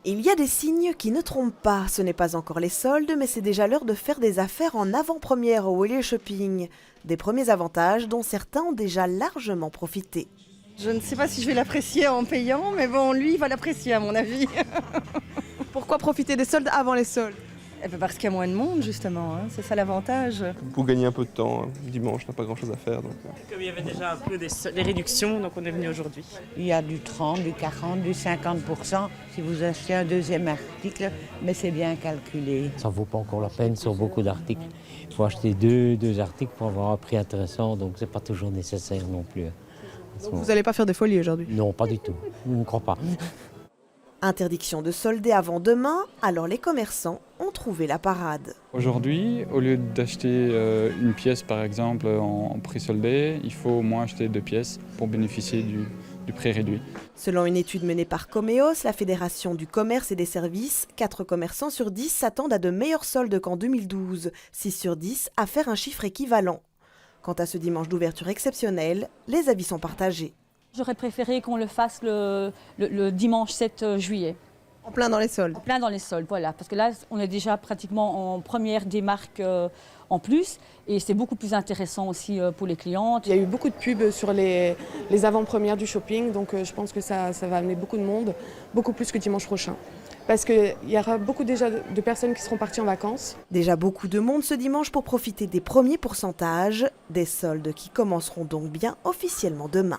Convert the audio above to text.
Il y a des signes qui ne trompent pas. Ce n'est pas encore les soldes, mais c'est déjà l'heure de faire des affaires en avant-première au Willy Shopping. Des premiers avantages dont certains ont déjà largement profité. Je ne sais pas si je vais l'apprécier en payant, mais bon, lui, il va l'apprécier à mon avis. Pourquoi profiter des soldes avant les soldes? Eh ben parce qu'il y a moins de monde, justement, hein. C'est ça l'avantage. Pour gagner un peu de temps, dimanche, on n'a pas grand chose à faire. Donc. Comme il y avait déjà un peu des réductions, donc on est venu aujourd'hui. Il y a du 30, du 40, du 50% si vous achetez un deuxième article, mais c'est bien calculé. Ça ne vaut pas encore la peine sur beaucoup d'articles. Il faut acheter deux articles pour avoir un prix intéressant, donc ce n'est pas toujours nécessaire non plus. Donc vous n'allez pas faire de folie aujourd'hui? Non, pas du tout. Je ne crois pas. Interdiction de solder avant demain, alors les commerçants ont trouvé la parade. Aujourd'hui, au lieu d'acheter une pièce par exemple en prix soldé, il faut au moins acheter 2 pièces pour bénéficier du prix réduit. Selon une étude menée par Comeos, la Fédération du commerce et des services, 4 commerçants sur 10 s'attendent à de meilleurs soldes qu'en 2012, 6 sur 10 à faire un chiffre équivalent. Quant à ce dimanche d'ouverture exceptionnel, les avis sont partagés. J'aurais préféré qu'on le fasse le dimanche 7 juillet. En plein dans les soldes? En plein dans les soldes, voilà. Parce que là, on est déjà pratiquement en première des marques en plus. Et c'est beaucoup plus intéressant aussi pour les clientes. Il y a eu beaucoup de pubs sur les avant-premières du shopping. Donc je pense que ça va amener beaucoup de monde, beaucoup plus que dimanche prochain. Parce qu'il y aura beaucoup déjà de personnes qui seront parties en vacances. Déjà beaucoup de monde ce dimanche pour profiter des premiers pourcentages, des soldes qui commenceront donc bien officiellement demain.